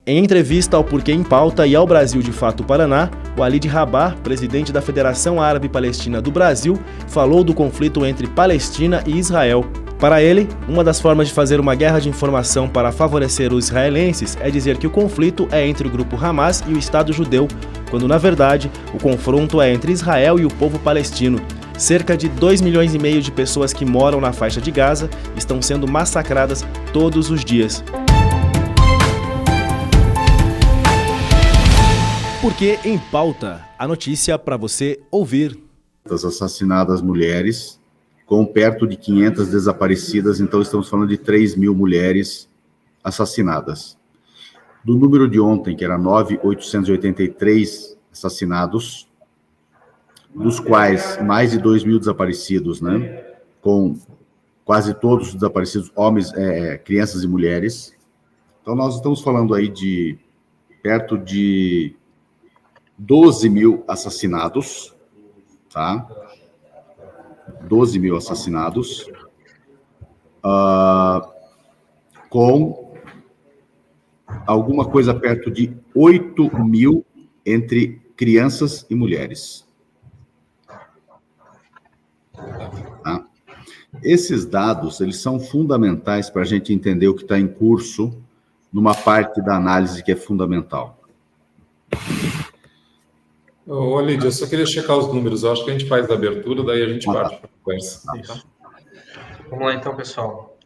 Em entrevista ao Porquê em Pauta e ao Brasil de Fato Paraná, Walid Rabah, presidente da Federação Árabe-Palestina do Brasil, falou do conflito entre Palestina e Israel. Para ele, uma das formas de fazer uma guerra de informação para favorecer os israelenses é dizer que o conflito é entre o grupo Hamas e o Estado judeu, quando na verdade o confronto é entre Israel e o povo palestino. Cerca de 2,5 milhões de pessoas que moram na faixa de Gaza estão sendo massacradas todos os dias. Porque em Pauta, a notícia para você ouvir. Das assassinadas mulheres, com perto de 500 desaparecidas, então estamos falando de 3.000 mulheres assassinadas. Do número de ontem, que era 9.883 assassinados, dos quais mais de 2.000 desaparecidos, né? Com quase todos os desaparecidos homens, crianças e mulheres. Então nós estamos falando aí de perto de 12.000 assassinados, tá? 12.000 assassinados, com alguma coisa perto de 8.000 entre crianças e mulheres. Tá? Esses dados, eles são fundamentais para a gente entender o que está em curso numa parte da análise que é fundamental. Walid, eu só queria checar os números. Eu acho que a gente faz a abertura, daí a gente parte para a conversa. Isso. Vamos lá, então, pessoal.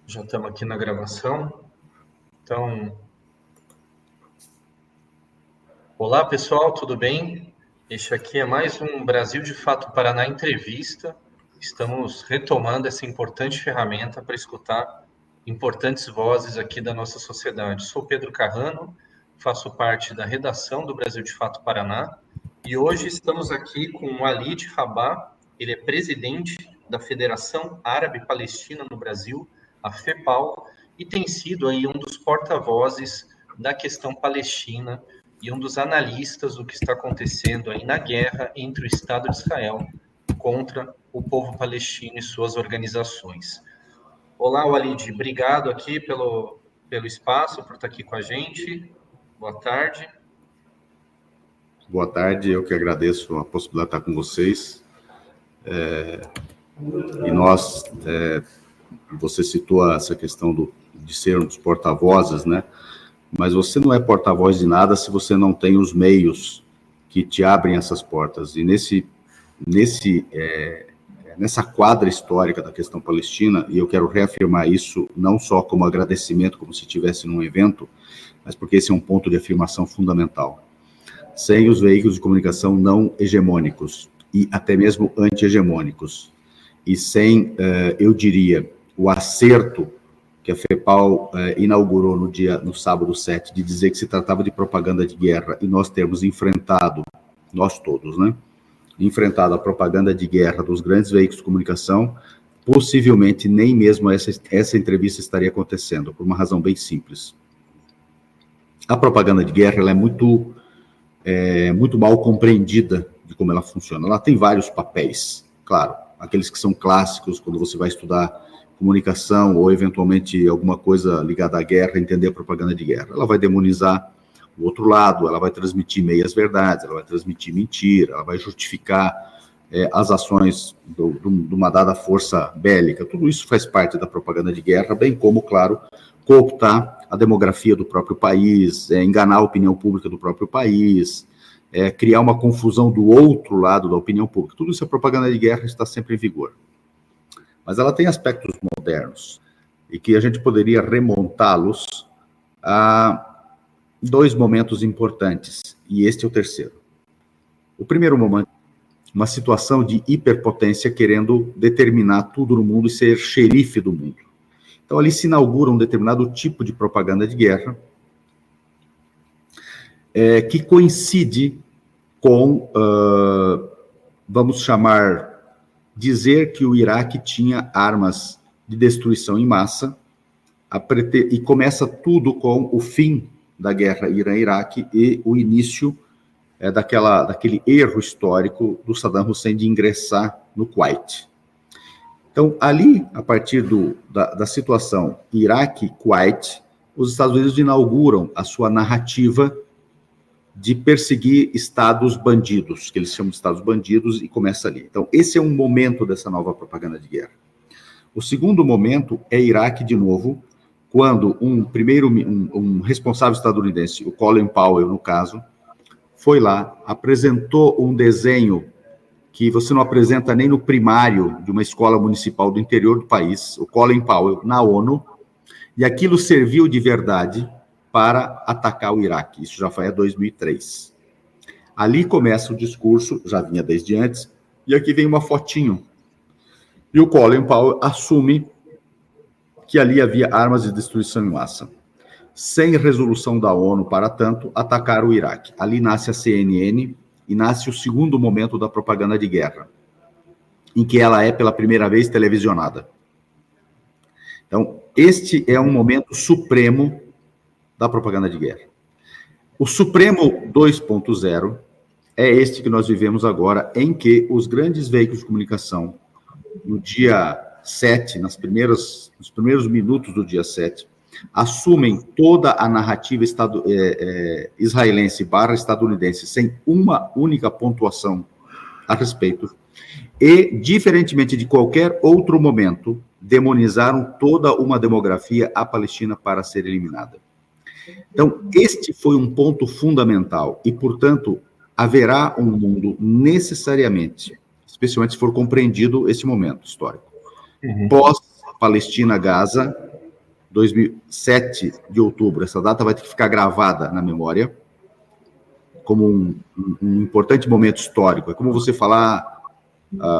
Já estamos aqui na gravação. Então, olá, pessoal, tudo bem? Este aqui é mais um Brasil de Fato Paraná Entrevista. Estamos retomando essa importante ferramenta para escutar importantes vozes aqui da nossa sociedade. Sou Pedro Carrano, faço parte da redação do Brasil de Fato Paraná, e hoje estamos aqui com o Walid Rabah. Ele é presidente da Federação Árabe-Palestina no Brasil, a FEPAL, e tem sido aí um dos porta-vozes da questão palestina e um dos analistas do que está acontecendo aí na guerra entre o Estado de Israel contra o povo palestino e suas organizações. Olá, Walid, obrigado aqui pelo espaço, por estar aqui com a gente. Boa tarde. Boa tarde, eu que agradeço a possibilidade de estar com vocês. E nós, você citou essa questão de sermos porta-vozes, né? Mas você não é porta-voz de nada se você não tem os meios que te abrem essas portas. E nessa quadra histórica da questão palestina, e eu quero reafirmar isso não só como agradecimento, como se estivesse num evento, mas porque esse é um ponto de afirmação fundamental. Sem os veículos de comunicação não hegemônicos e até mesmo anti-hegemônicos, e sem, eu diria, o acerto que a FEPAL inaugurou no sábado 7, de dizer que se tratava de propaganda de guerra, e nós termos enfrentado, nós todos, né, enfrentado a propaganda de guerra dos grandes veículos de comunicação, possivelmente nem mesmo essa entrevista estaria acontecendo, por uma razão bem simples. A propaganda de guerra ela é muito mal compreendida de como ela funciona. Ela tem vários papéis, claro, aqueles que são clássicos, quando você vai estudar comunicação ou, eventualmente, alguma coisa ligada à guerra, entender a propaganda de guerra. Ela vai demonizar o outro lado, ela vai transmitir meias-verdades, ela vai transmitir mentira, ela vai justificar as ações de uma dada força bélica. Tudo isso faz parte da propaganda de guerra, bem como, claro, cooptar a demografia do próprio país, enganar a opinião pública do próprio país, criar uma confusão do outro lado da opinião pública. Tudo isso, a propaganda de guerra está sempre em vigor. Mas ela tem aspectos modernos e que a gente poderia remontá-los a 2 momentos importantes, e este é o terceiro. O primeiro momento, uma situação de hiperpotência querendo determinar tudo no mundo e ser xerife do mundo. Então, ali se inaugura um determinado tipo de propaganda de guerra que coincide com, vamos chamar, dizer que o Iraque tinha armas de destruição em massa, e começa tudo com o fim da guerra Irã-Iraque e o início daquele erro histórico do Saddam Hussein de ingressar no Kuwait. Então, ali, a partir da situação Iraque-Kuwait, os Estados Unidos inauguram a sua narrativa de perseguir estados bandidos, que eles chamam de estados bandidos, e começa ali. Então, esse é um momento dessa nova propaganda de guerra. O segundo momento é Iraque de novo, quando um responsável estadunidense, o Colin Powell, no caso, foi lá, apresentou um desenho que você não apresenta nem no primário de uma escola municipal do interior do país, o Colin Powell, na ONU, e aquilo serviu de verdade para atacar o Iraque. Isso já foi em 2003. Ali começa o discurso, já vinha desde antes, e aqui vem uma fotinho. E o Colin Powell assume que ali havia armas de destruição em massa. Sem resolução da ONU para tanto, atacar o Iraque. Ali nasce a CNN e nasce o segundo momento da propaganda de guerra, em que ela é pela primeira vez televisionada. Então, este é um momento supremo da propaganda de guerra. O Supremo 2.0 é este que nós vivemos agora, em que os grandes veículos de comunicação, no dia 7, nos primeiros minutos do dia 7, assumem toda a narrativa israelense / estadunidense, sem uma única pontuação a respeito, e, diferentemente de qualquer outro momento, demonizaram toda uma demografia a Palestina para ser eliminada. Então, este foi um ponto fundamental e, portanto, haverá um mundo necessariamente, especialmente se for compreendido esse momento histórico, pós-Palestina-Gaza, 7 de outubro, essa data vai ter que ficar gravada na memória, como um importante momento histórico. É como você falar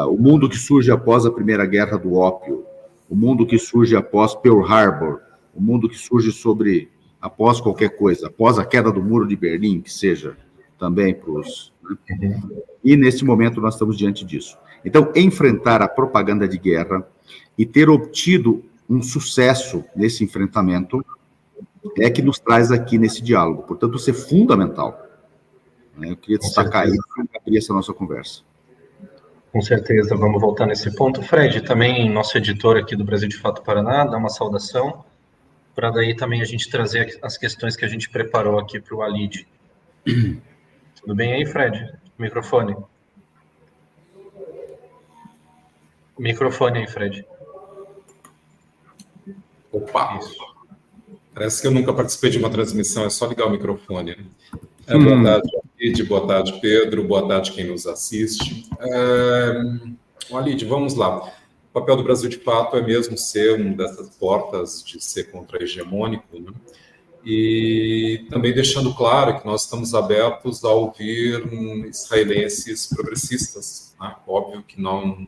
o mundo que surge após a Primeira Guerra do Ópio, o mundo que surge após Pearl Harbor, o mundo que surge após qualquer coisa, após a queda do Muro de Berlim, que seja também para os... Né? E nesse momento nós estamos diante disso. Então, enfrentar a propaganda de guerra e ter obtido um sucesso nesse enfrentamento é que nos traz aqui nesse diálogo. Portanto, isso é fundamental. Eu queria destacar isso e abrir essa nossa conversa. Com certeza, vamos voltar nesse ponto. Fred, também nosso editor aqui do Brasil de Fato Paraná, dá uma saudação, para daí também a gente trazer as questões que a gente preparou aqui para o Walid. Tudo bem aí, Fred? Microfone. Microfone aí, Fred. Opa! Isso. Parece que eu nunca participei de uma transmissão, é só ligar o microfone. Né? Boa tarde, Walid, boa tarde, Pedro, boa tarde quem nos assiste. Walid, vamos lá. O papel do Brasil de Fato é mesmo ser uma dessas portas de ser contra-hegemônico, né? E também deixando claro que nós estamos abertos a ouvir israelenses progressistas. Né? Óbvio que não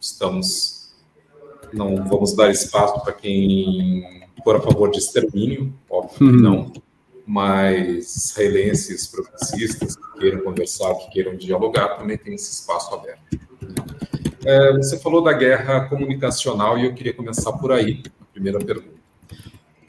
vamos dar espaço para quem for a favor de extermínio, óbvio que não, mas israelenses progressistas que queiram conversar, que queiram dialogar, também tem esse espaço aberto. Você falou da guerra comunicacional e eu queria começar por aí, a primeira pergunta.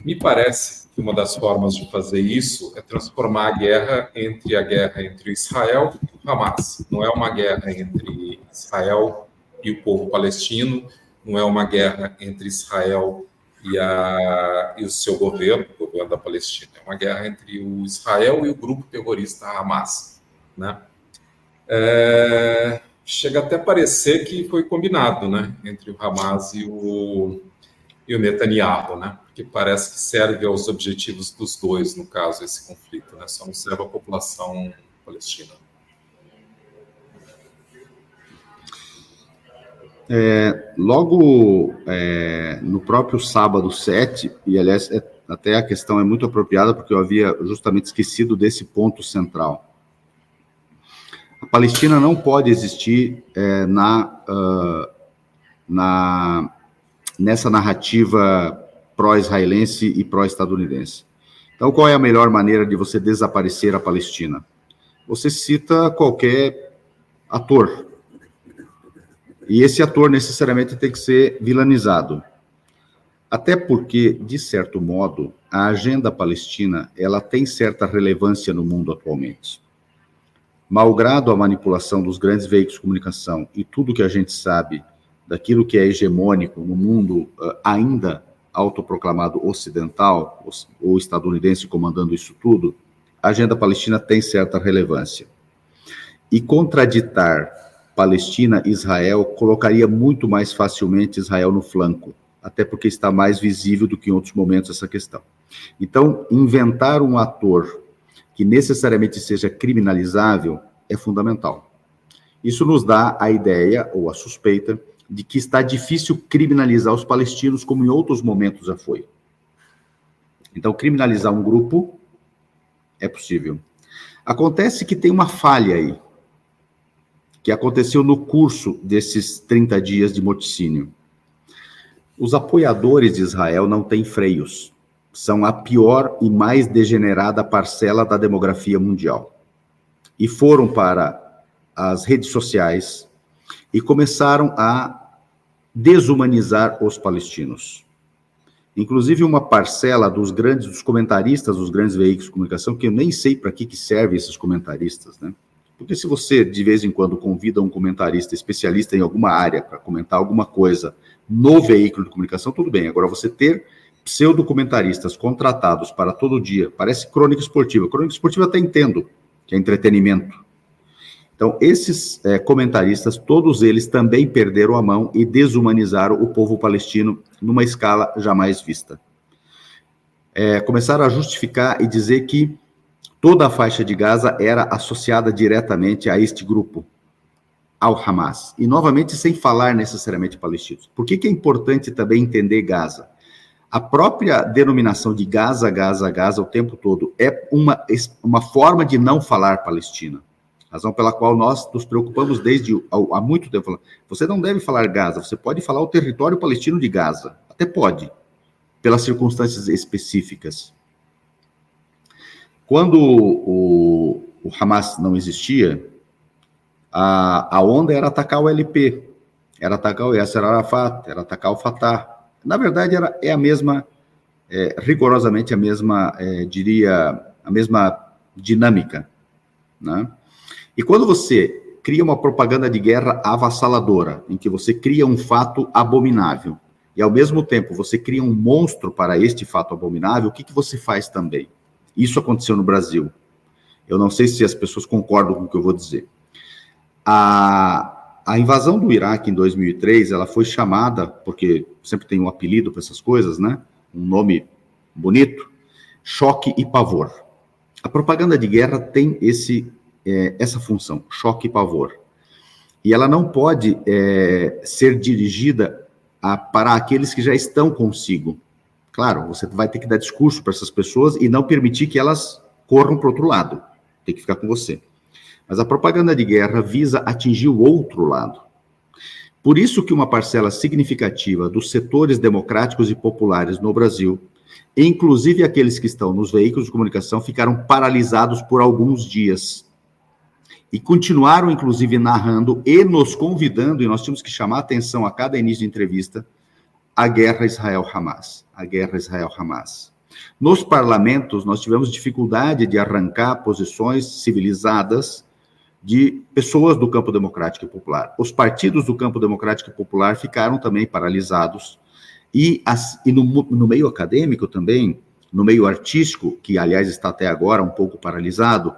Me parece que uma das formas de fazer isso é transformar a guerra entre Israel e o Hamas. Não é uma guerra entre Israel e o povo palestino, não é uma guerra entre Israel e o seu governo, o governo da Palestina. É uma guerra entre o Israel e o grupo terrorista Hamas, né? Chega até a parecer que foi combinado, né, entre o Hamas e o Netanyahu, né? Porque parece que serve aos objetivos dos dois, no caso, esse conflito, né? Só não serve à população palestina. Logo no próprio sábado 7, e aliás, até a questão é muito apropriada, porque eu havia justamente esquecido desse ponto central. A Palestina não pode existir nessa narrativa pró-israelense e pró-estadunidense. Então, qual é a melhor maneira de você desaparecer a Palestina? Você cita qualquer ator. E esse ator necessariamente tem que ser vilanizado. Até porque, de certo modo, a agenda palestina ela tem certa relevância no mundo atualmente. Malgrado a manipulação dos grandes veículos de comunicação e tudo que a gente sabe daquilo que é hegemônico no mundo ainda autoproclamado ocidental, ou estadunidense comandando isso tudo, a agenda palestina tem certa relevância. E contraditar Palestina e Israel colocaria muito mais facilmente Israel no flanco, até porque está mais visível do que em outros momentos essa questão. Então, inventar um ator que necessariamente seja criminalizável é fundamental. Isso nos dá a ideia, ou a suspeita, de que está difícil criminalizar os palestinos, como em outros momentos já foi. Então, criminalizar um grupo é possível. Acontece que tem uma falha aí, que aconteceu no curso desses 30 dias de morticínio. Os apoiadores de Israel não têm freios. São a pior e mais degenerada parcela da demografia mundial. E foram para as redes sociais e começaram a desumanizar os palestinos. Inclusive uma parcela dos comentaristas dos grandes veículos de comunicação, que eu nem sei para que servem esses comentaristas, né? Porque se você, de vez em quando, convida um comentarista especialista em alguma área para comentar alguma coisa no veículo de comunicação, tudo bem. Agora, você ter pseudocomentaristas contratados para todo dia, parece crônica esportiva. Crônica esportiva até entendo, que é entretenimento. Então, esses comentaristas, todos eles também perderam a mão e desumanizaram o povo palestino numa escala jamais vista. Começaram a justificar e dizer que toda a faixa de Gaza era associada diretamente a este grupo, ao Hamas. E, novamente, sem falar necessariamente palestinos. Por que é importante também entender Gaza? A própria denominação de Gaza, Gaza, Gaza, o tempo todo, é uma forma de não falar Palestina. Razão pela qual nós nos preocupamos desde há muito tempo. Você não deve falar Gaza, você pode falar o território palestino de Gaza. Até pode, pelas circunstâncias específicas. Quando o Hamas não existia, a onda era atacar o LP, era atacar o Yasser Arafat, era atacar o Fatah. Na verdade, é a mesma, rigorosamente a mesma, a mesma dinâmica, né? E quando você cria uma propaganda de guerra avassaladora, em que você cria um fato abominável, e ao mesmo tempo você cria um monstro para este fato abominável, o que você faz também? Isso aconteceu no Brasil. Eu não sei se as pessoas concordam com o que eu vou dizer. A invasão do Iraque em 2003, ela foi chamada, porque sempre tem um apelido para essas coisas, né? Um nome bonito, choque e pavor. A propaganda de guerra tem essa função, choque e pavor. E ela não pode ser dirigida para aqueles que já estão consigo. Claro, você vai ter que dar discurso para essas pessoas e não permitir que elas corram para o outro lado. Tem que ficar com você. Mas a propaganda de guerra visa atingir o outro lado. Por isso que uma parcela significativa dos setores democráticos e populares no Brasil, inclusive aqueles que estão nos veículos de comunicação, ficaram paralisados por alguns dias. E continuaram, inclusive, narrando e nos convidando, e nós tínhamos que chamar a atenção a cada início de entrevista, a guerra Israel-Hamas. A guerra Israel-Hamas. Nos parlamentos, nós tivemos dificuldade de arrancar posições civilizadas de pessoas do campo democrático e popular. Os partidos do campo democrático e popular ficaram também paralisados. E no meio acadêmico também, no meio artístico, que, aliás, está até agora um pouco paralisado,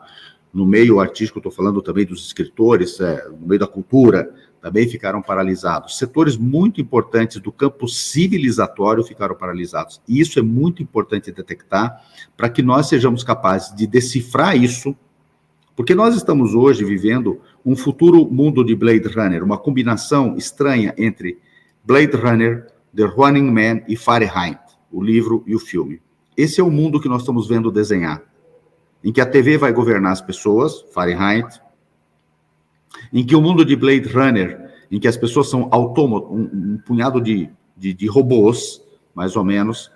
no meio artístico, estou falando também dos escritores, no meio da cultura, também ficaram paralisados. Setores muito importantes do campo civilizatório ficaram paralisados. E isso é muito importante detectar para que nós sejamos capazes de decifrar isso, porque nós estamos hoje vivendo um futuro mundo de Blade Runner, uma combinação estranha entre Blade Runner, The Running Man e Fahrenheit, o livro e o filme. Esse é o mundo que nós estamos vendo desenhar, em que a TV vai governar as pessoas, Fahrenheit, em que o mundo de Blade Runner, em que as pessoas são autômatos, um punhado de robôs, mais ou menos,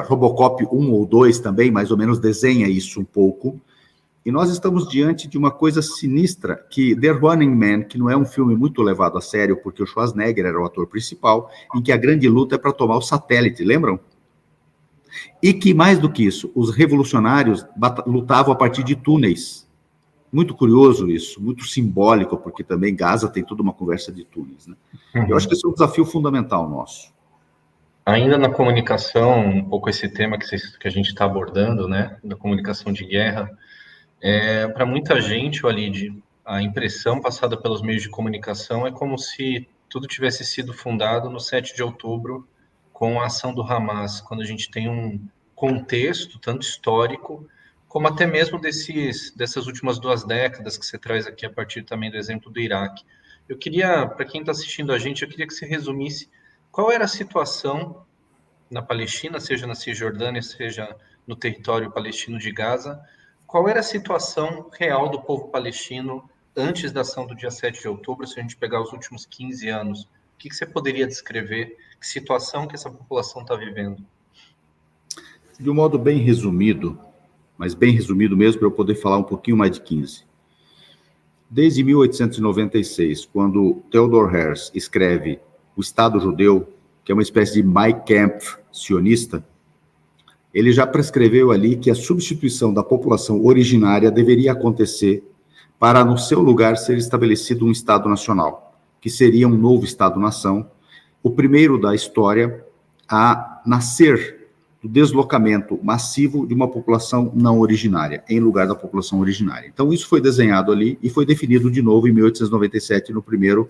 Robocop 1 ou 2 também, mais ou menos, desenha isso um pouco, e nós estamos diante de uma coisa sinistra, que The Running Man, que não é um filme muito levado a sério, porque o Schwarzenegger era o ator principal, em que a grande luta é para tomar o satélite, lembram? E que, mais do que isso, os revolucionários lutavam a partir de túneis. Muito curioso isso, muito simbólico, porque também Gaza tem toda uma conversa de túneis, né? Eu acho que esse é um desafio fundamental nosso. Ainda na comunicação, um pouco esse tema que a gente está abordando, né, da comunicação de guerra, para muita gente, Walid, a impressão passada pelos meios de comunicação é como se tudo tivesse sido fundado no 7 de outubro com a ação do Hamas, quando a gente tem um contexto tanto histórico, como até mesmo dessas últimas 2 décadas que você traz aqui a partir também do exemplo do Iraque. Eu queria, para quem está assistindo a gente, eu queria que você resumisse qual era a situação na Palestina, seja na Cisjordânia, seja no território palestino de Gaza, qual era a situação real do povo palestino antes da ação do dia 7 de outubro, se a gente pegar os últimos 15 anos? O que você poderia descrever? Que situação que essa população está vivendo? De um modo bem resumido, mas bem resumido mesmo, para eu poder falar um pouquinho mais de 15. Desde 1896, quando Theodor Herzl escreve O Estado Judeu, que é uma espécie de Mein Kampf sionista, ele já prescreveu ali que a substituição da população originária deveria acontecer para, no seu lugar, ser estabelecido um Estado nacional, que seria um novo Estado-nação, o primeiro da história a nascer do deslocamento massivo de uma população não originária, em lugar da população originária. Então, isso foi desenhado ali e foi definido de novo em 1897, no primeiro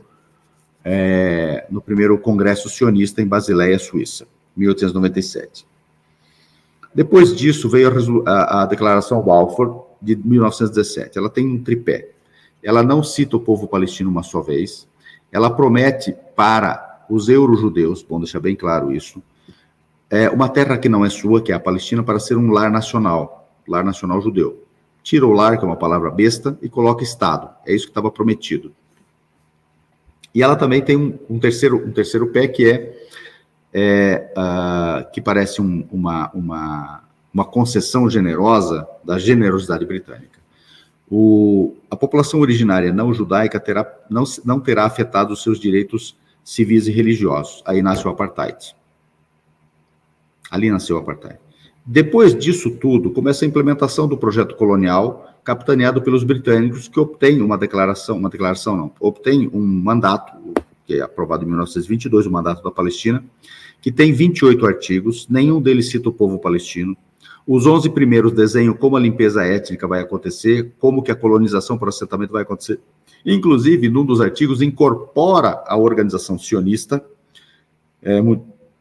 Congresso Sionista em Basileia, Suíça, 1897. Depois disso, veio a Declaração Balfour, de 1917. Ela tem um tripé. Ela não cita o povo palestino uma só vez. Ela promete para os euro-judeus, bom deixar bem claro isso, uma terra que não é sua, que é a Palestina, para ser um lar nacional judeu. Tira o lar, que é uma palavra besta, e coloca Estado. É isso que estava prometido. E ela também tem um terceiro pé, que que parece uma concessão generosa da generosidade britânica. A população originária não judaica não terá afetado os seus direitos civis e religiosos. Aí nasce o apartheid. Ali nasceu o apartheid. Depois disso tudo, começa a implementação do projeto colonial, capitaneado pelos britânicos, que obtém obtém um mandato, que é aprovado em 1922, o Mandato da Palestina, que tem 28 artigos, nenhum deles cita o povo palestino. Os 11 primeiros desenham como a limpeza étnica vai acontecer, como que a colonização por assentamento vai acontecer. Inclusive, num dos artigos, incorpora a organização sionista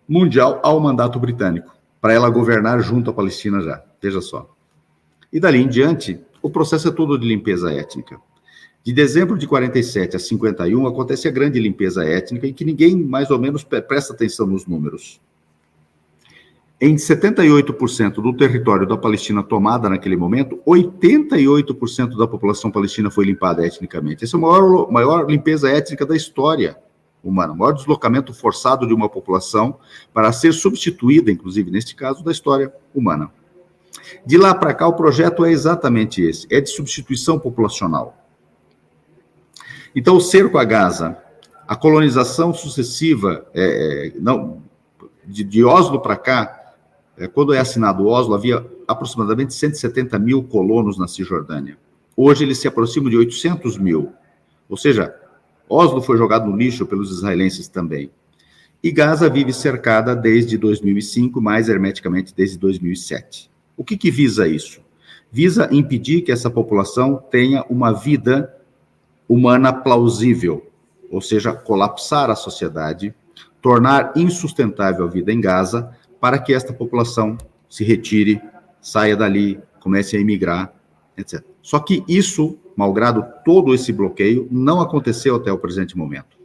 mundial ao mandato britânico, para ela governar junto à Palestina já, veja só. E dali em diante, o processo é todo de limpeza étnica. De dezembro de 47 a 51, acontece a grande limpeza étnica, em que ninguém, mais ou menos, presta atenção nos números. Em 78% do território da Palestina tomada naquele momento, 88% da população palestina foi limpada etnicamente. Essa é a maior limpeza étnica da história humana, o maior deslocamento forçado de uma população para ser substituída, inclusive neste caso, da história humana. De lá para cá, o projeto é exatamente esse, é de substituição populacional. Então, o cerco a Gaza, a colonização sucessiva, de Oslo para cá, quando é assinado o Oslo, havia aproximadamente 170 mil colonos na Cisjordânia. Hoje eles se aproximam de 800 mil, ou seja, Oslo foi jogado no lixo pelos israelenses também. E Gaza vive cercada desde 2005, mais hermeticamente desde 2007. O que visa isso? Visa impedir que essa população tenha uma vida humana plausível, ou seja, colapsar a sociedade, tornar insustentável a vida em Gaza, para que esta população se retire, saia dali, comece a emigrar, etc. Só que isso, malgrado todo esse bloqueio, não aconteceu até o presente momento.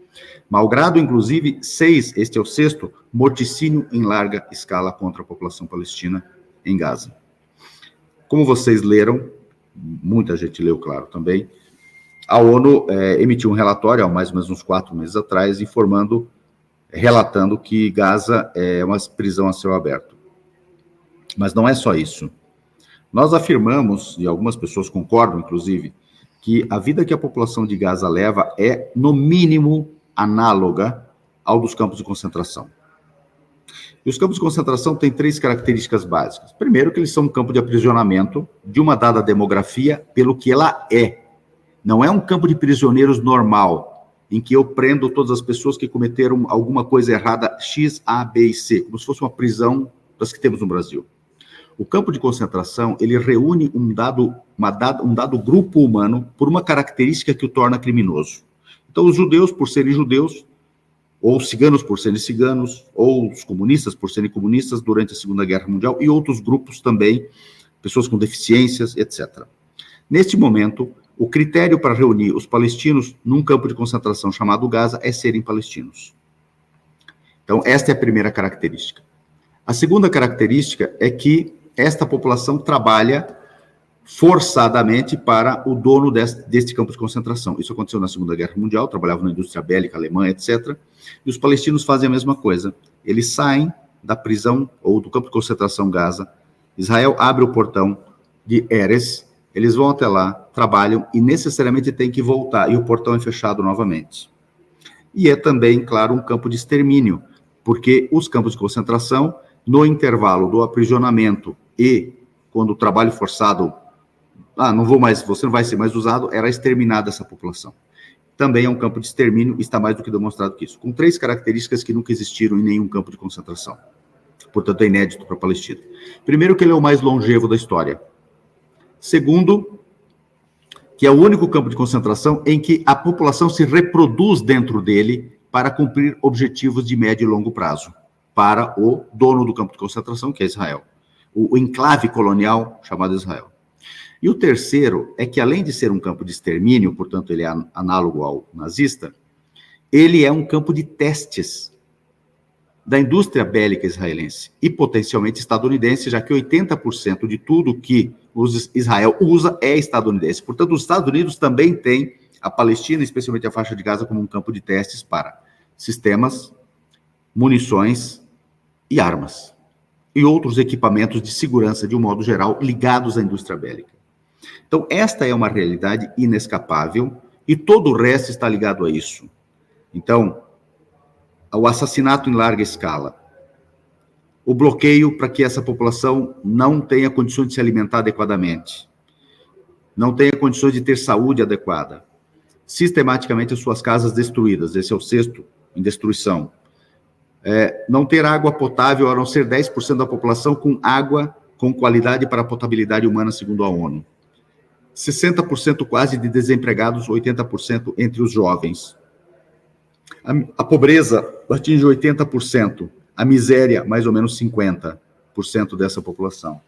Malgrado, inclusive, este é o 6º, morticínio em larga escala contra a população palestina em Gaza. Como vocês leram, muita gente leu, claro, também, a ONU emitiu um relatório, há mais ou menos uns 4 meses atrás, relatando que Gaza é uma prisão a céu aberto. Mas não é só isso. Nós afirmamos, e algumas pessoas concordam, inclusive, que a vida que a população de Gaza leva é, no mínimo, análoga ao dos campos de concentração. E os campos de concentração têm 3 características básicas. Primeiro, que eles são um campo de aprisionamento de uma dada demografia pelo que ela é. Não é um campo de prisioneiros normal. em que eu prendo todas as pessoas que cometeram alguma coisa errada, X, A, B e C, como se fosse uma prisão das que temos no Brasil. O campo de concentração, ele reúne um dado grupo humano por uma característica que o torna criminoso. Então, os judeus, por serem judeus, ou os ciganos por serem ciganos, ou os comunistas por serem comunistas durante a Segunda Guerra Mundial, e outros grupos também, pessoas com deficiências, etc. Neste momento, o critério para reunir os palestinos num campo de concentração chamado Gaza é serem palestinos. Então, esta é a primeira característica. A segunda característica é que esta população trabalha forçadamente para o dono deste campo de concentração. Isso aconteceu na Segunda Guerra Mundial, trabalhavam na indústria bélica alemã, etc. E os palestinos fazem a mesma coisa. Eles saem da prisão ou do campo de concentração Gaza, Israel abre o portão de Erez, eles vão até lá, trabalham e necessariamente têm que voltar, e o portão é fechado novamente. E é também, claro, um campo de extermínio, porque os campos de concentração, no intervalo do aprisionamento e quando o trabalho forçado, você não vai ser mais usado, era exterminada essa população. Também é um campo de extermínio, está mais do que demonstrado que isso, com 3 características que nunca existiram em nenhum campo de concentração. Portanto, é inédito para a Palestina. Primeiro, que ele é o mais longevo da história. Segundo, que é o único campo de concentração em que a população se reproduz dentro dele para cumprir objetivos de médio e longo prazo, para o dono do campo de concentração, que é Israel. O enclave colonial chamado Israel. E o terceiro é que, além de ser um campo de extermínio, portanto, ele é análogo ao nazista, ele é um campo de testes da indústria bélica israelense e potencialmente estadunidense, já que 80% de tudo que Israel usa é estadunidense. Portanto, os Estados Unidos também têm a Palestina, especialmente a faixa de Gaza, como um campo de testes para sistemas, munições e armas. E outros equipamentos de segurança, de um modo geral, ligados à indústria bélica. Então, esta é uma realidade inescapável e todo o resto está ligado a isso. Então, o assassinato em larga escala, o bloqueio para que essa população não tenha condições de se alimentar adequadamente, não tenha condições de ter saúde adequada, sistematicamente as suas casas destruídas, esse é o 6º em destruição, não ter água potável, a não ser 10% da população com água com qualidade para a potabilidade humana, segundo a ONU. 60% quase de desempregados, 80% entre os jovens. A pobreza atinge 80%, a miséria, mais ou menos 50% dessa população.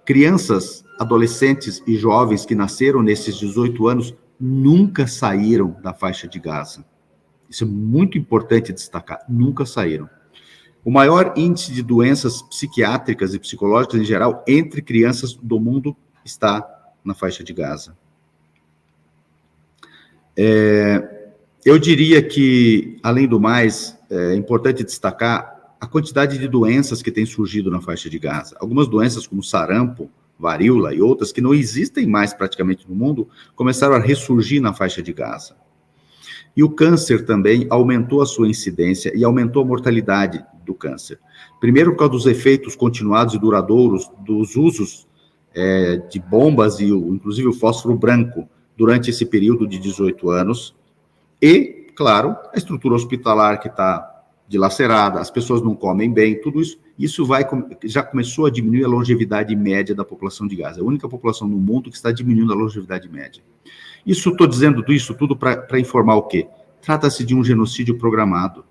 Crianças, adolescentes e jovens que nasceram nesses 18 anos nunca saíram da faixa de Gaza. Isso é muito importante destacar, nunca saíram. O maior índice de doenças psiquiátricas e psicológicas em geral entre crianças do mundo está na faixa de Gaza. Eu diria que, além do mais, é importante destacar a quantidade de doenças que têm surgido na faixa de Gaza. Algumas doenças como sarampo, varíola e outras que não existem mais praticamente no mundo, começaram a ressurgir na faixa de Gaza. E o câncer também aumentou a sua incidência e aumentou a mortalidade do câncer. Primeiro, por causa dos efeitos continuados e duradouros dos usos de bombas e inclusive o fósforo branco durante esse período de 18 anos. E, claro, a estrutura hospitalar que está dilacerada, as pessoas não comem bem, tudo isso já começou a diminuir a longevidade média da população de Gaza. É a única população no mundo que está diminuindo a longevidade média. Estou dizendo isso tudo para informar o quê? Trata-se de um genocídio programado.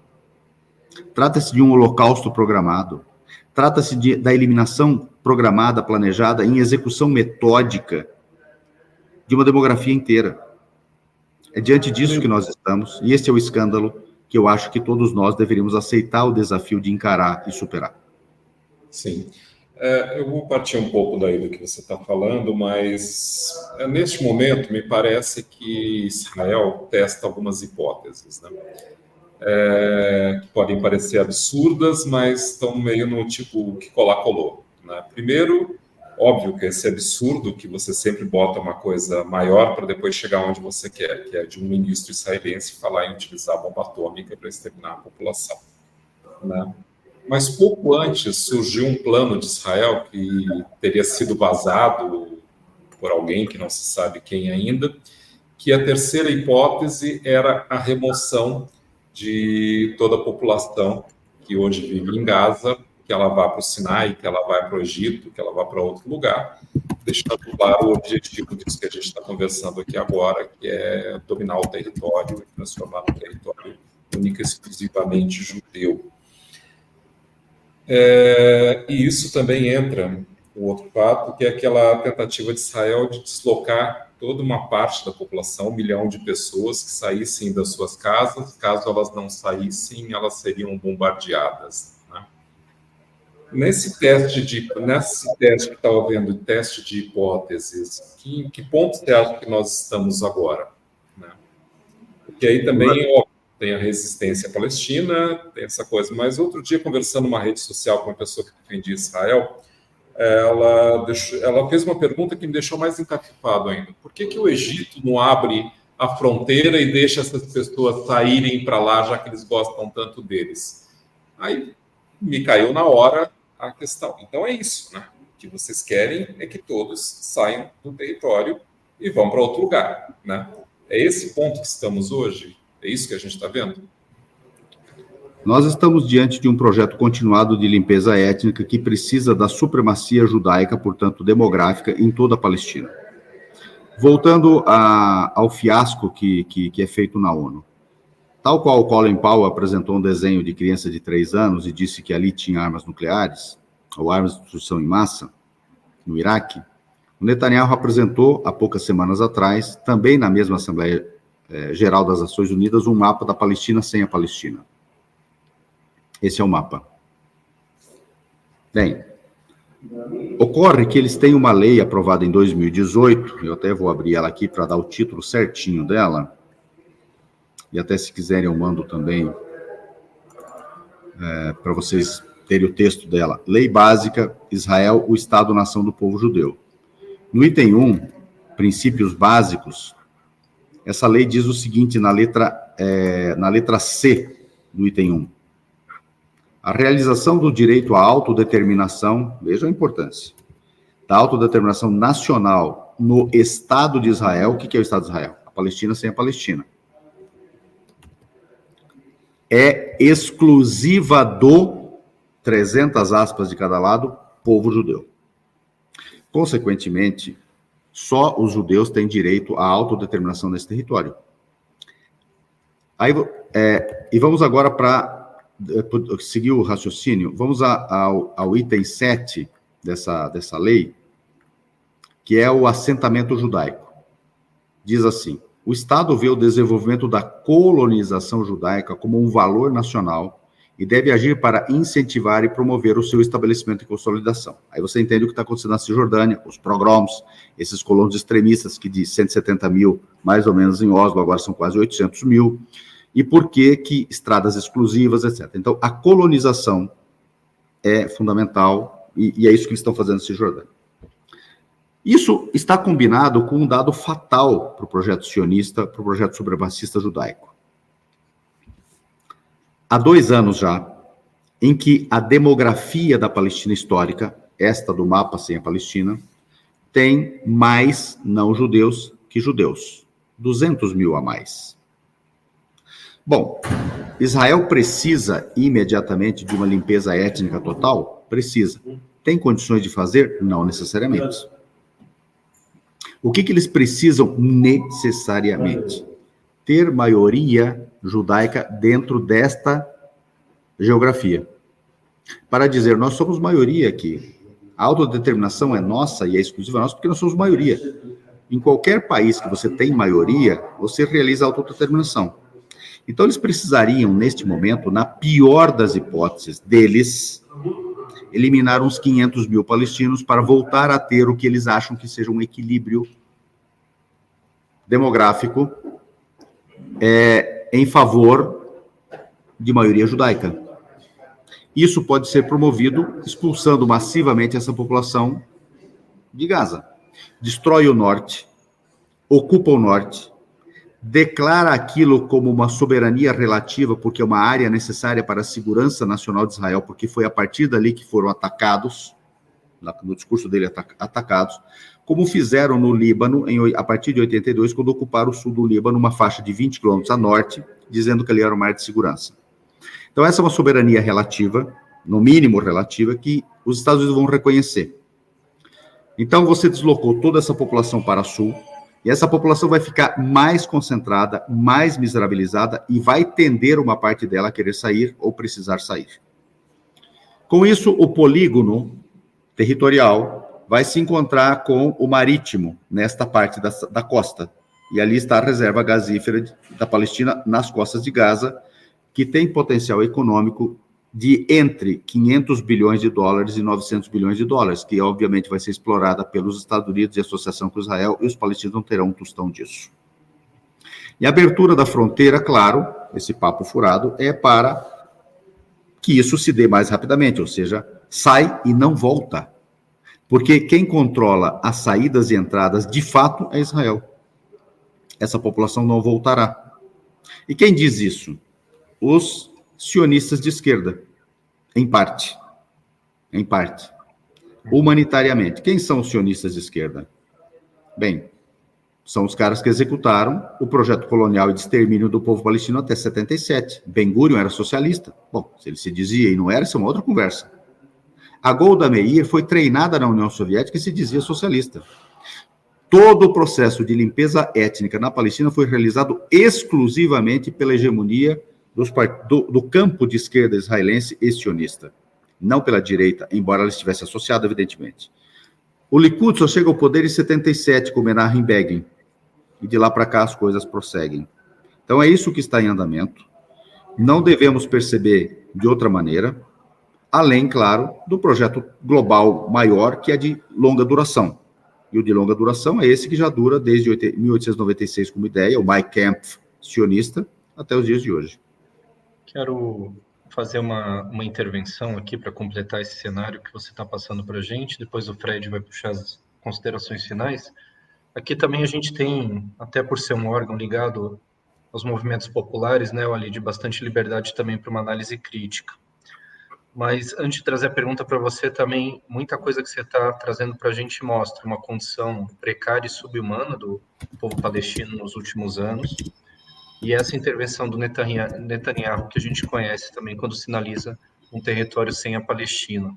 Trata-se de um holocausto programado. Trata-se da eliminação programada, planejada, em execução metódica de uma demografia inteira. É diante disso que nós estamos, e esse é o escândalo que eu acho que todos nós deveríamos aceitar o desafio de encarar e superar. Sim. Eu vou partir um pouco daí do que você está falando, mas neste momento me parece que Israel testa algumas hipóteses, né? Que podem parecer absurdas, mas estão meio no tipo que colar colou, né? Primeiro, óbvio que esse absurdo que você sempre bota uma coisa maior para depois chegar onde você quer, que é de um ministro israelense falar em utilizar a bomba atômica para exterminar a população, né? Mas pouco antes surgiu um plano de Israel que teria sido vazado por alguém que não se sabe quem ainda, que a terceira hipótese era a remoção de toda a população que hoje vive em Gaza, que ela vá para o Sinai, que ela vá para o Egito, que ela vá para outro lugar, deixando claro o objetivo disso que a gente está conversando aqui agora, que é dominar o território e transformar o território única e exclusivamente judeu. E isso também entra o outro fato, que é aquela tentativa de Israel de deslocar toda uma parte da população, 1 milhão de pessoas que saíssem das suas casas. Caso elas não saíssem, elas seriam bombardeadas, né? Nesse teste que está havendo, teste de hipóteses, em que ponto você acha que nós estamos agora, né? Porque aí também, tem a resistência palestina, tem essa coisa. Mas outro dia, conversando numa rede social com uma pessoa que defendia Israel, ela fez uma pergunta que me deixou mais encafifado ainda. Por que o Egito não abre a fronteira e deixa essas pessoas saírem para lá, já que eles gostam tanto deles? Aí me caiu na hora a questão. Então é isso, né? O que vocês querem é que todos saiam do território e vão para outro lugar, né? É esse ponto que estamos hoje? É isso que a gente está vendo? Nós estamos diante de um projeto continuado de limpeza étnica que precisa da supremacia judaica, portanto, demográfica, em toda a Palestina. Voltando ao fiasco que é feito na ONU. Tal qual Colin Powell apresentou um desenho de criança de 3 anos e disse que ali tinha armas nucleares, ou armas de destruição em massa, no Iraque, o Netanyahu apresentou, há poucas semanas atrás, também na mesma Assembleia Geral das Nações Unidas, um mapa da Palestina sem a Palestina. Esse é o mapa. Bem, ocorre que eles têm uma lei aprovada em 2018, eu até vou abrir ela aqui para dar o título certinho dela, e até se quiserem eu mando também para vocês terem o texto dela. Lei Básica, Israel, o Estado-nação do povo judeu. No item 1, princípios básicos, essa lei diz o seguinte na letra C do item 1. A realização do direito à autodeterminação, veja a importância, da autodeterminação nacional no Estado de Israel. O que é o Estado de Israel? A Palestina sem a Palestina. É exclusiva do, 300 aspas de cada lado, povo judeu. Consequentemente, só os judeus têm direito à autodeterminação nesse território. E vamos agora para seguir o raciocínio, vamos ao item 7 dessa lei, que é o assentamento judaico. Diz assim: o Estado vê o desenvolvimento da colonização judaica como um valor nacional e deve agir para incentivar e promover o seu estabelecimento e consolidação. Aí você entende o que está acontecendo na Cisjordânia, os pogroms, esses colonos extremistas que de 170 mil, mais ou menos em Oslo, agora são quase 800 mil, e por que estradas exclusivas, etc. Então, a colonização é fundamental, e é isso que eles estão fazendo na Cisjordânia. Isso está combinado com um dado fatal para o projeto sionista, para o projeto supremacista judaico. Há 2 anos já, em que a demografia da Palestina histórica, esta do mapa sem a Palestina, tem mais não-judeus que judeus. 200 mil a mais. Bom, Israel precisa imediatamente de uma limpeza étnica total? Precisa. Tem condições de fazer? Não necessariamente. O que eles precisam necessariamente? Ter maioria judaica dentro desta geografia. Para dizer, nós somos maioria aqui. A autodeterminação é nossa e é exclusiva nossa porque nós somos maioria. Em qualquer país que você tem maioria, você realiza a autodeterminação. Então, eles precisariam, neste momento, na pior das hipóteses deles, eliminar uns 500 mil palestinos para voltar a ter o que eles acham que seja um equilíbrio demográfico em favor de maioria judaica. Isso pode ser promovido expulsando massivamente essa população de Gaza. Destrói o norte, ocupa o norte, declara aquilo como uma soberania relativa, porque é uma área necessária para a segurança nacional de Israel, porque foi a partir dali que foram atacados, no discurso dele, atacados, como fizeram no Líbano a partir de 82, quando ocuparam o sul do Líbano, uma faixa de 20 quilômetros a norte, dizendo que ali era uma área de segurança. Então, essa é uma soberania relativa, no mínimo relativa, que os Estados Unidos vão reconhecer. Então, você deslocou toda essa população para sul, e essa população vai ficar mais concentrada, mais miserabilizada, e vai tender uma parte dela a querer sair ou precisar sair. Com isso, o polígono territorial vai se encontrar com o marítimo, nesta parte da costa. E ali está a reserva gasífera da Palestina, nas costas de Gaza, que tem potencial econômico de entre 500 bilhões de dólares e 900 bilhões de dólares, que obviamente vai ser explorada pelos Estados Unidos e associação com Israel, e os palestinos não terão um tostão disso. E a abertura da fronteira, claro, esse papo furado, é para que isso se dê mais rapidamente, ou seja, sai e não volta. Porque quem controla as saídas e entradas, de fato, é Israel. Essa população não voltará. E quem diz isso? Os sionistas de esquerda, em parte, humanitariamente. Quem são os sionistas de esquerda? Bem, são os caras que executaram o projeto colonial e de extermínio do povo palestino até 77. Ben-Gurion era socialista. Bom, se ele se dizia e não era, isso é uma outra conversa. A Golda Meir foi treinada na União Soviética e se dizia socialista. Todo o processo de limpeza étnica na Palestina foi realizado exclusivamente pela hegemonia do campo de esquerda israelense e sionista, não pela direita, embora ela estivesse associada, evidentemente. O Likud só chega ao poder em 77, com Menachem Begin, e de lá para cá as coisas prosseguem. Então é isso que está em andamento. Não devemos perceber de outra maneira, além, claro, do projeto global maior, que é de longa duração. E o de longa duração é esse que já dura desde 1896 como ideia, o Mein Kampf sionista, até os dias de hoje. Quero fazer uma intervenção aqui para completar esse cenário que você está passando para a gente. Depois o Fred vai puxar as considerações finais. Aqui também a gente tem, até por ser um órgão ligado aos movimentos populares, né, ali de bastante liberdade também para uma análise crítica. Mas antes de trazer a pergunta para você também, muita coisa que você está trazendo para a gente mostra uma condição precária e subhumana do povo palestino nos últimos anos. E essa intervenção do Netanyahu, que a gente conhece também quando sinaliza um território sem a Palestina.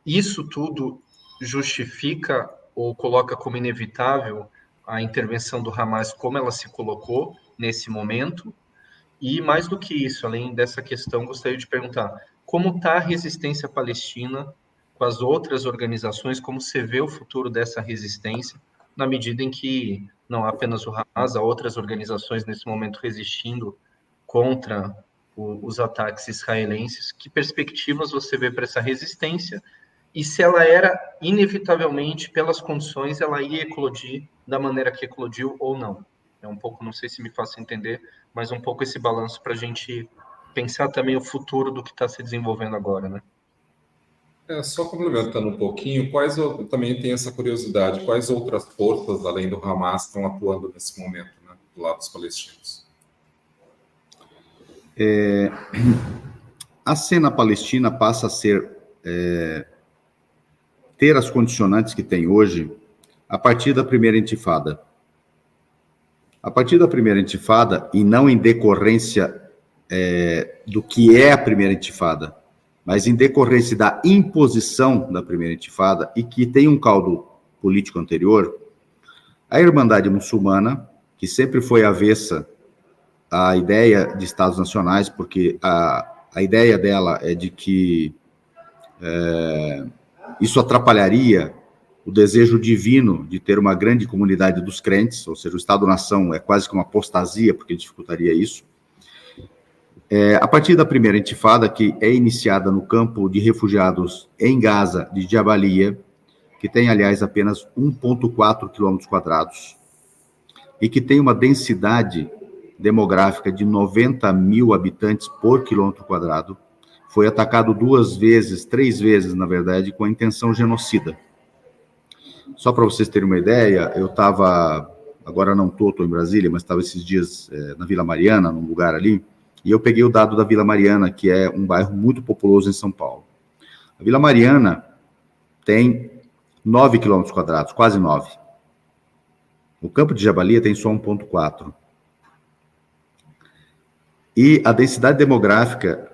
Isso tudo justifica ou coloca como inevitável a intervenção do Hamas como ela se colocou nesse momento? E mais do que isso, além dessa questão, gostaria de perguntar como está a resistência palestina com as outras organizações, como você vê o futuro dessa resistência, na medida em que não há apenas o Hamas, há outras organizações nesse momento resistindo contra os ataques israelenses. Que perspectivas você vê para essa resistência? E se ela era, inevitavelmente, pelas condições, ela ia eclodir da maneira que eclodiu ou não? É um pouco, não sei se me faço entender, mas um pouco esse balanço para a gente pensar também o futuro do que está se desenvolvendo agora, né? Só complementando um pouquinho, eu também tenho essa curiosidade, quais outras forças, além do Hamas, estão atuando nesse momento, né, do lado dos palestinos? A cena palestina passa a ser, ter as condicionantes que tem hoje, a partir da primeira intifada. A partir da primeira intifada, e não em decorrência do que é a primeira intifada, mas em decorrência da imposição da primeira intifada, e que tem um caldo político anterior, a Irmandade Muçulmana, que sempre foi avessa à ideia de Estados nacionais, porque a ideia dela é de que isso atrapalharia o desejo divino de ter uma grande comunidade dos crentes, ou seja, o Estado-nação é quase que uma apostasia, porque dificultaria isso. A partir da primeira intifada, que é iniciada no campo de refugiados em Gaza, de Jabalia, que tem, aliás, apenas 1,4 km², e que tem uma densidade demográfica de 90 mil habitantes por km², foi atacado 3 vezes, na verdade, com a intenção genocida. Só para vocês terem uma ideia, eu estava, agora não estou em Brasília, mas estava esses dias na Vila Mariana, num lugar ali, e eu peguei o dado da Vila Mariana, que é um bairro muito populoso em São Paulo. A Vila Mariana tem 9 quilômetros quadrados, quase 9. O campo de Jabalia tem só 1,4. E a densidade demográfica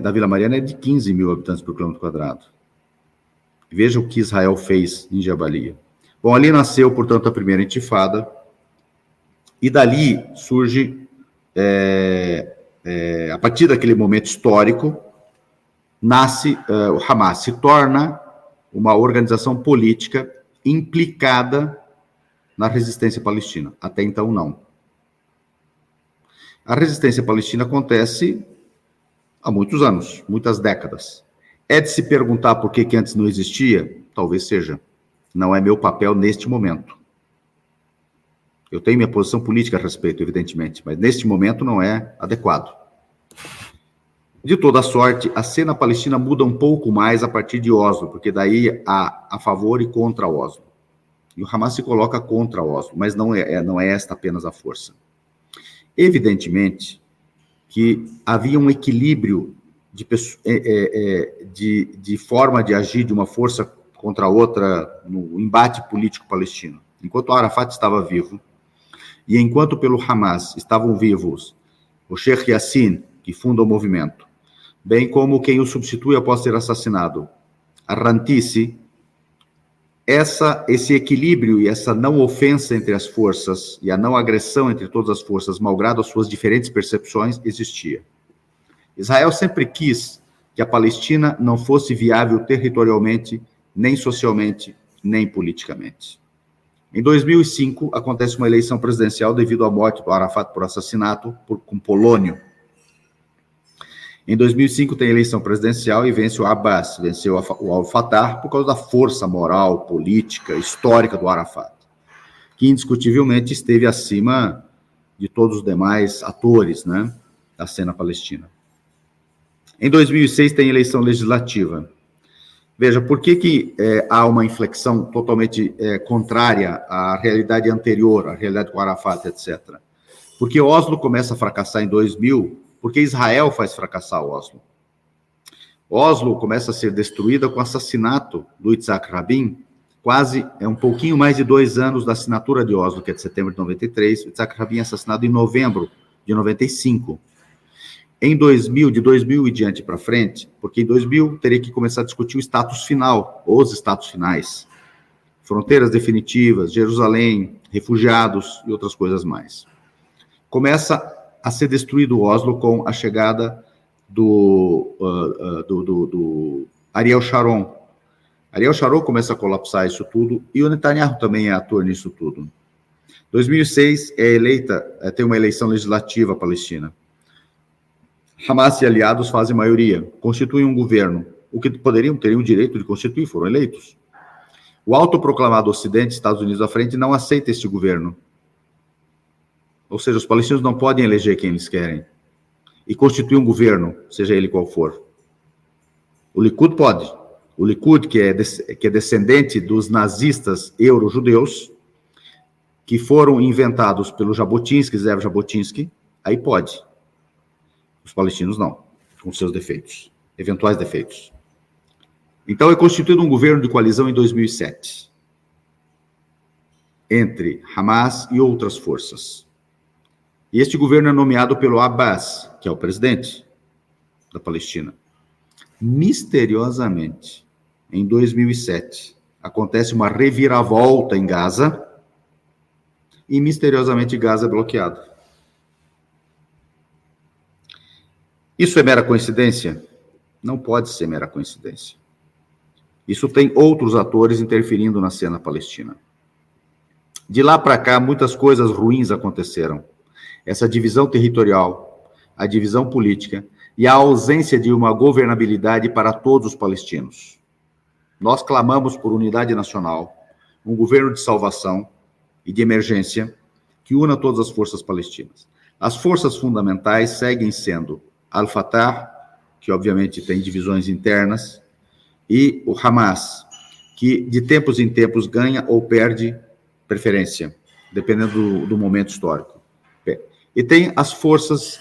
da Vila Mariana é de 15 mil habitantes por quilômetro quadrado. Veja o que Israel fez em Jabalia. Bom, ali nasceu, portanto, a primeira intifada, e dali surge, a partir daquele momento histórico, nasce o Hamas, se torna uma organização política implicada na resistência palestina. Até então, não. A resistência palestina acontece há muitos anos, muitas décadas. É de se perguntar por que antes não existia? Talvez seja. Não é meu papel neste momento. Eu tenho minha posição política a respeito, evidentemente, mas neste momento não é adequado. De toda sorte, a cena palestina muda um pouco mais a partir de Oslo, porque daí há a favor e contra Oslo. E o Hamas se coloca contra Oslo, mas não é esta apenas a força. Evidentemente que havia um equilíbrio de forma de agir de uma força contra a outra no embate político palestino. Enquanto Arafat estava vivo, e enquanto pelo Hamas estavam vivos o Sheikh Yassin, que funda o movimento, bem como quem o substitui após ser assassinado, a Rantisi, esse equilíbrio e essa não ofensa entre as forças e a não agressão entre todas as forças, malgrado as suas diferentes percepções, existia. Israel sempre quis que a Palestina não fosse viável territorialmente, nem socialmente, nem politicamente. Em 2005, acontece uma eleição presidencial devido à morte do Arafat por assassinato com polônio. Em 2005 tem eleição presidencial e vence o Abbas, venceu o Al-Fatah por causa da força moral, política, histórica do Arafat, que indiscutivelmente esteve acima de todos os demais atores, né, da cena palestina. Em 2006 tem eleição legislativa. Veja, por que há uma inflexão totalmente contrária à realidade anterior, à realidade com o Arafat, etc. Porque Oslo começa a fracassar em 2000, porque Israel faz fracassar Oslo. Oslo começa a ser destruída com o assassinato do Yitzhak Rabin, um pouquinho mais de 2 anos da assinatura de Oslo, que é de setembro de 93, o Yitzhak Rabin é assassinado em novembro de 95. Em 2000, de 2000 e diante para frente, porque em 2000 teria que começar a discutir o status final, os status finais, fronteiras definitivas, Jerusalém, refugiados e outras coisas mais. Começa a ser destruído Oslo com a chegada do Ariel Sharon. Ariel Sharon começa a colapsar isso tudo, e o Netanyahu também é ator nisso tudo. 2006 tem uma eleição legislativa palestina. Hamas e aliados fazem maioria, constituem um governo, o que teriam o direito de constituir, foram eleitos. O autoproclamado Ocidente, Estados Unidos à frente, não aceita este governo. Ou seja, os palestinos não podem eleger quem eles querem e constituir um governo, seja ele qual for. O Likud pode. O Likud, que é descendente dos nazistas euro-judeus, que foram inventados pelo Jabotinsky, Zev Jabotinsky, aí pode. Os palestinos não, com seus defeitos, eventuais defeitos. Então, é constituído um governo de coalizão em 2007, entre Hamas e outras forças. E este governo é nomeado pelo Abbas, que é o presidente da Palestina. Misteriosamente, em 2007, acontece uma reviravolta em Gaza, e misteriosamente Gaza é bloqueado. Isso é mera coincidência? Não pode ser mera coincidência. Isso tem outros atores interferindo na cena palestina. De lá para cá, muitas coisas ruins aconteceram. Essa divisão territorial, a divisão política e a ausência de uma governabilidade para todos os palestinos. Nós clamamos por unidade nacional, um governo de salvação e de emergência que una todas as forças palestinas. As forças fundamentais seguem sendo Al-Fatah, que obviamente tem divisões internas, e o Hamas, que de tempos em tempos ganha ou perde preferência, dependendo do momento histórico. E tem as forças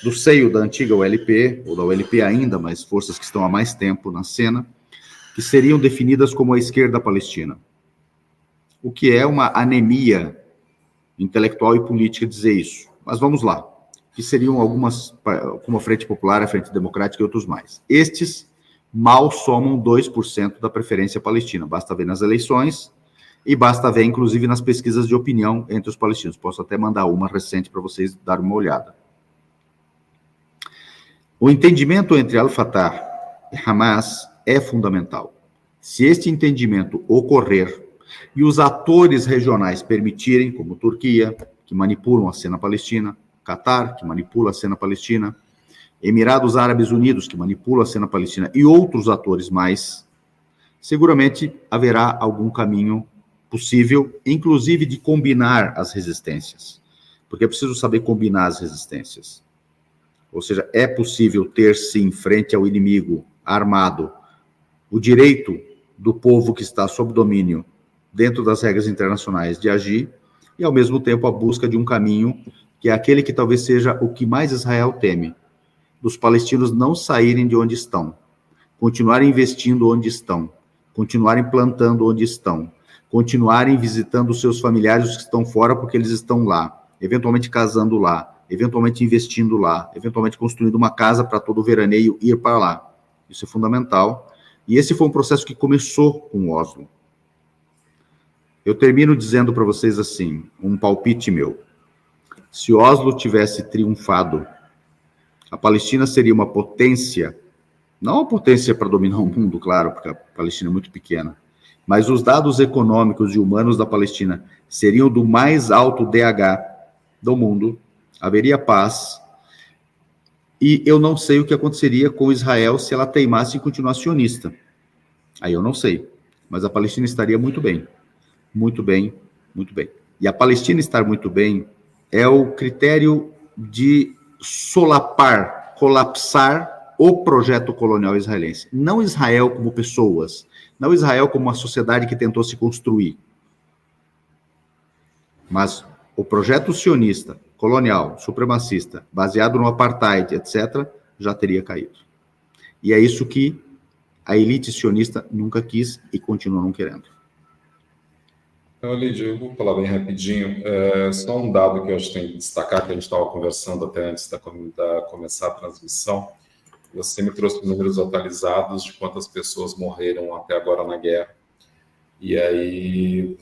do seio da antiga OLP, ou da OLP ainda, mas forças que estão há mais tempo na cena, que seriam definidas como a esquerda palestina. O que é uma anemia intelectual e política dizer isso. Mas vamos lá. Que seriam algumas, como a Frente Popular, a Frente Democrática e outros mais. Estes mal somam 2% da preferência palestina. Basta ver nas eleições e basta ver, inclusive, nas pesquisas de opinião entre os palestinos. Posso até mandar uma recente para vocês darem uma olhada. O entendimento entre Al-Fatah e Hamas é fundamental. Se este entendimento ocorrer e os atores regionais permitirem, como Turquia, que manipulam a cena palestina, Catar, que manipula a cena palestina, Emirados Árabes Unidos, que manipula a cena palestina, e outros atores mais, seguramente haverá algum caminho possível, inclusive de combinar as resistências. Porque é preciso saber combinar as resistências. Ou seja, é possível ter, sim, frente ao inimigo armado, o direito do povo que está sob domínio, dentro das regras internacionais, de agir, e, ao mesmo tempo, a busca de um caminho que é aquele que talvez seja o que mais Israel teme, dos palestinos não saírem de onde estão, continuarem investindo onde estão, continuarem plantando onde estão, continuarem visitando os seus familiares que estão fora porque eles estão lá, eventualmente casando lá, eventualmente investindo lá, eventualmente construindo uma casa para todo veraneio ir para lá. Isso é fundamental. E esse foi um processo que começou com Oslo. Eu termino dizendo para vocês assim, um palpite meu. Se Oslo tivesse triunfado, a Palestina seria uma potência, não uma potência para dominar o mundo, claro, porque a Palestina é muito pequena, mas os dados econômicos e humanos da Palestina seriam do mais alto DH do mundo, haveria paz, e eu não sei o que aconteceria com Israel se ela teimasse em continuar sionista. Aí eu não sei, mas a Palestina estaria muito bem, muito bem, muito bem. E a Palestina estar muito bem é o critério de solapar, colapsar o projeto colonial israelense. Não Israel como pessoas, não Israel como uma sociedade que tentou se construir, mas o projeto sionista, colonial, supremacista, baseado no apartheid, etc., já teria caído. E é isso que a elite sionista nunca quis e continua não querendo. Então, Lídia, eu vou falar bem rapidinho. Só um dado que eu acho que tem que destacar, que a gente estava conversando até antes da começar a transmissão. Você me trouxe números atualizados de quantas pessoas morreram até agora na guerra. E aí,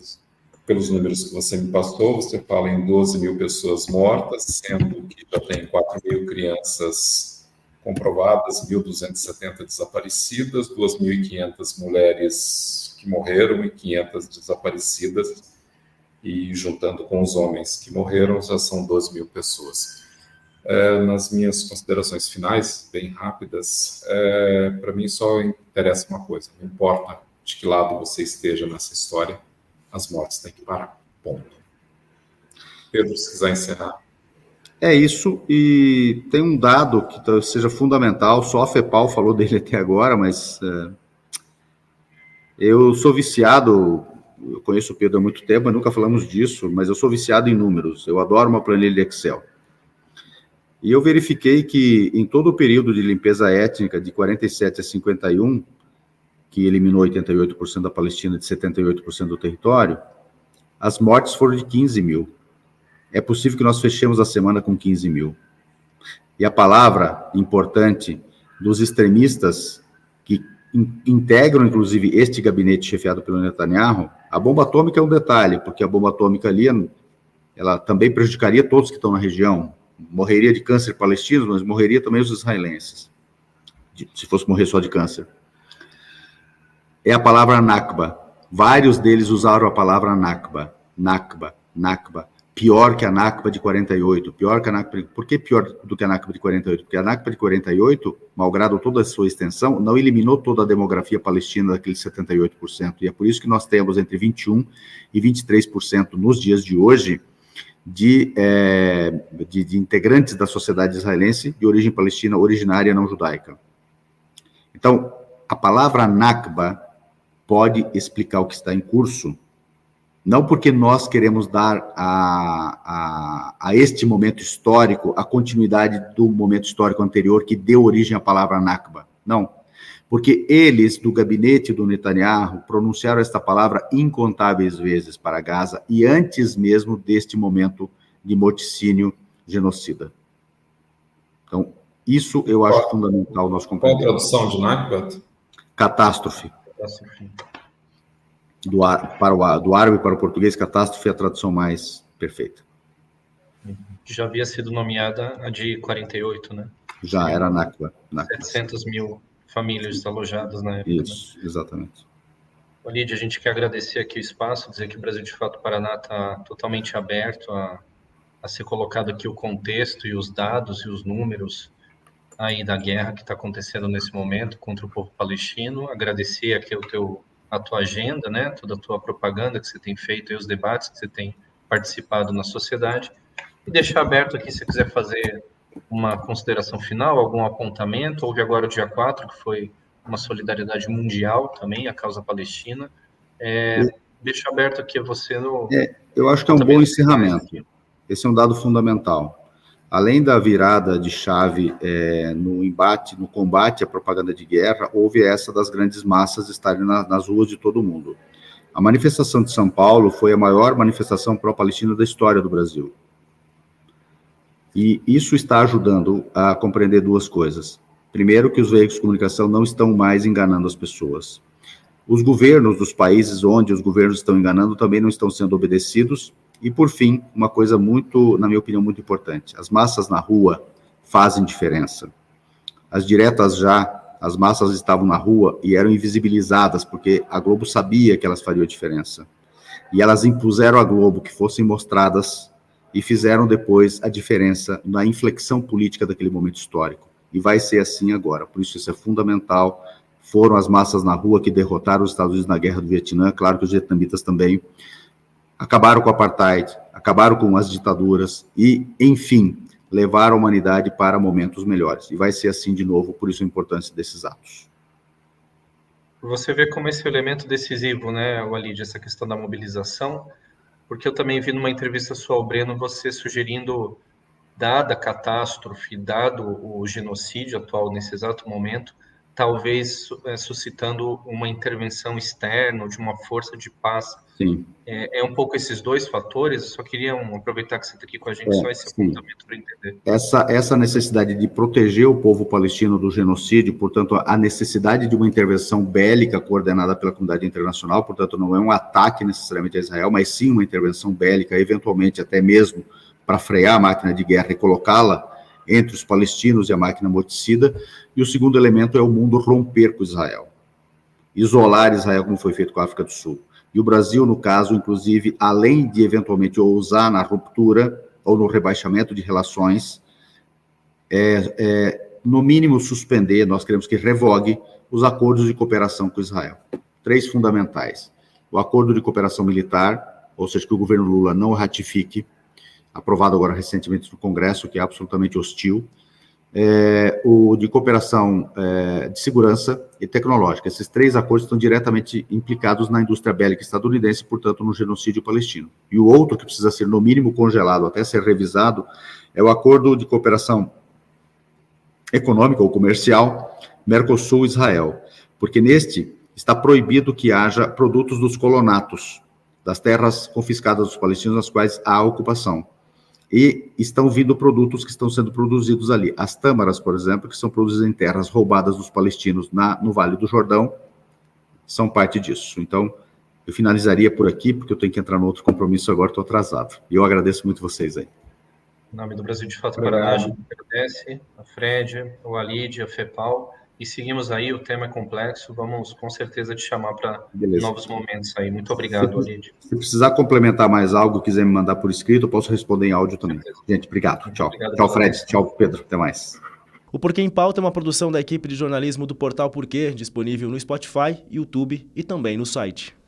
pelos números que você me passou, você fala em 12 mil pessoas mortas, sendo que já tem 4 mil crianças comprovadas, 1.270 desaparecidas, 2.500 mulheres que morreram e 500 desaparecidas, e juntando com os homens que morreram, já são 12 mil pessoas. Nas minhas considerações finais, bem rápidas, para mim só interessa uma coisa, não importa de que lado você esteja nessa história, as mortes têm que parar, ponto. Pedro, se quiser encerrar. É isso, e tem um dado que talvez seja fundamental, só a FEPAL falou dele até agora, mas eu sou viciado, eu conheço o Pedro há muito tempo, mas nunca falamos disso, mas eu sou viciado em números, eu adoro uma planilha de Excel. E eu verifiquei que em todo o período de limpeza étnica, de 47 a 51, que eliminou 88% da Palestina, de 78% do território, as mortes foram de 15 mil. É possível que nós fechemos a semana com 15 mil. E a palavra importante dos extremistas que integram, inclusive, este gabinete chefiado pelo Netanyahu, a bomba atômica é um detalhe, porque a bomba atômica ali, ela também prejudicaria todos que estão na região. Morreria de câncer palestinos, mas morreria também os israelenses, se fosse morrer só de câncer. É a palavra Nakba. Vários deles usaram a palavra Nakba. Nakba, Nakba. Pior que a Nakba de 48, pior que a Nakba. Por que pior do que a Nakba de 48? Porque a Nakba de 48, malgrado toda a sua extensão, não eliminou toda a demografia palestina daqueles 78%. E é por isso que nós temos entre 21% e 23% nos dias de hoje de integrantes da sociedade israelense de origem palestina, originária não judaica. Então, a palavra Nakba pode explicar o que está em curso, não porque nós queremos dar a este momento histórico a continuidade do momento histórico anterior que deu origem à palavra Nakba, não, porque eles, do gabinete do Netanyahu, pronunciaram esta palavra incontáveis vezes para Gaza e antes mesmo deste momento de morticínio genocida. Então, isso eu acho fundamental nós Qual a compreendermos. tradução de Nakba? Catástrofe. Do árabe para o português, catástrofe é a tradução mais perfeita. Já havia sido nomeada a de 48, né? Já era Nakba. 700 mil famílias desalojadas na época. Isso, exatamente. Lídia, a gente quer agradecer aqui o espaço, dizer que o Brasil de Fato Paraná está totalmente aberto a ser colocado aqui o contexto e os dados e os números aí da guerra que está acontecendo nesse momento contra o povo palestino. Agradecer aqui a tua agenda, né? Toda a tua propaganda que você tem feito e os debates que você tem participado na sociedade. E deixar aberto aqui, se você quiser fazer uma consideração final, algum apontamento. Houve agora o dia 4, que foi uma solidariedade mundial também, a causa palestina. Deixa aberto aqui a você no... Eu acho que é um bom encerramento. Esse é um dado fundamental. Além da virada de chave no combate à propaganda de guerra, houve essa das grandes massas estarem nas ruas de todo o mundo. A manifestação de São Paulo foi a maior manifestação pró-palestina da história do Brasil. E isso está ajudando a compreender duas coisas. Primeiro, que os veículos de comunicação não estão mais enganando as pessoas. Os governos dos países onde os governos estão enganando também não estão sendo obedecidos. E, por fim, uma coisa muito, na minha opinião, muito importante. As massas na rua fazem diferença. As diretas já, as massas estavam na rua e eram invisibilizadas, porque a Globo sabia que elas fariam diferença. E elas impuseram à Globo que fossem mostradas e fizeram depois a diferença na inflexão política daquele momento histórico. E vai ser assim agora. Por isso é fundamental. Foram as massas na rua que derrotaram os Estados Unidos na guerra do Vietnã. Claro que os vietnamitas também acabaram com o apartheid, acabaram com as ditaduras e, enfim, levaram a humanidade para momentos melhores. E vai ser assim de novo, por isso a importância desses atos. Você vê como esse elemento decisivo, né, Walid, essa questão da mobilização, porque eu também vi numa entrevista sua ao Breno, você sugerindo, dada a catástrofe, dado o genocídio atual nesse exato momento, talvez suscitando uma intervenção externa, de uma força de paz. Sim. É um pouco esses dois fatores, eu só queria aproveitar que você está aqui com a gente, só esse apontamento para entender. Essa necessidade de proteger o povo palestino do genocídio, portanto, a necessidade de uma intervenção bélica coordenada pela comunidade internacional, portanto, não é um ataque necessariamente a Israel, mas sim uma intervenção bélica, eventualmente até mesmo para frear a máquina de guerra e colocá-la entre os palestinos e a máquina morticida. E o segundo elemento é o mundo romper com Israel, isolar Israel, como foi feito com a África do Sul. E o Brasil, no caso, inclusive, além de eventualmente ousar na ruptura ou no rebaixamento de relações, no mínimo suspender, nós queremos que revogue os acordos de cooperação com Israel. 3 fundamentais. O acordo de cooperação militar, ou seja, que o governo Lula não ratifique, aprovado agora recentemente no Congresso, que é absolutamente hostil, o de cooperação de segurança e tecnológica. Esses 3 acordos estão diretamente implicados na indústria bélica estadunidense, portanto, no genocídio palestino. E o outro, que precisa ser, no mínimo, congelado até ser revisado, é o acordo de cooperação econômica ou comercial Mercosul-Israel, porque neste está proibido que haja produtos dos colonatos, das terras confiscadas dos palestinos, nas quais há ocupação. E estão vindo produtos que estão sendo produzidos ali. As tâmaras, por exemplo, que são produzidas em terras roubadas dos palestinos no Vale do Jordão, são parte disso. Então, eu finalizaria por aqui, porque eu tenho que entrar no outro compromisso agora, estou atrasado. E eu agradeço muito vocês aí. Em nome do Brasil de Fato Paraná, a gente agradece a Fred, o Walid, a FEPAL, e seguimos aí, o tema é complexo, vamos com certeza te chamar para novos momentos aí. Muito obrigado, Walid. Se precisar complementar mais algo, quiser me mandar por escrito, eu posso responder em áudio também. Gente, obrigado. Tchau. Obrigado, tchau, Fred. Tchau, Pedro. Até mais. O Porquê em Pauta é uma produção da equipe de jornalismo do Portal Porquê, disponível no Spotify, YouTube e também no site.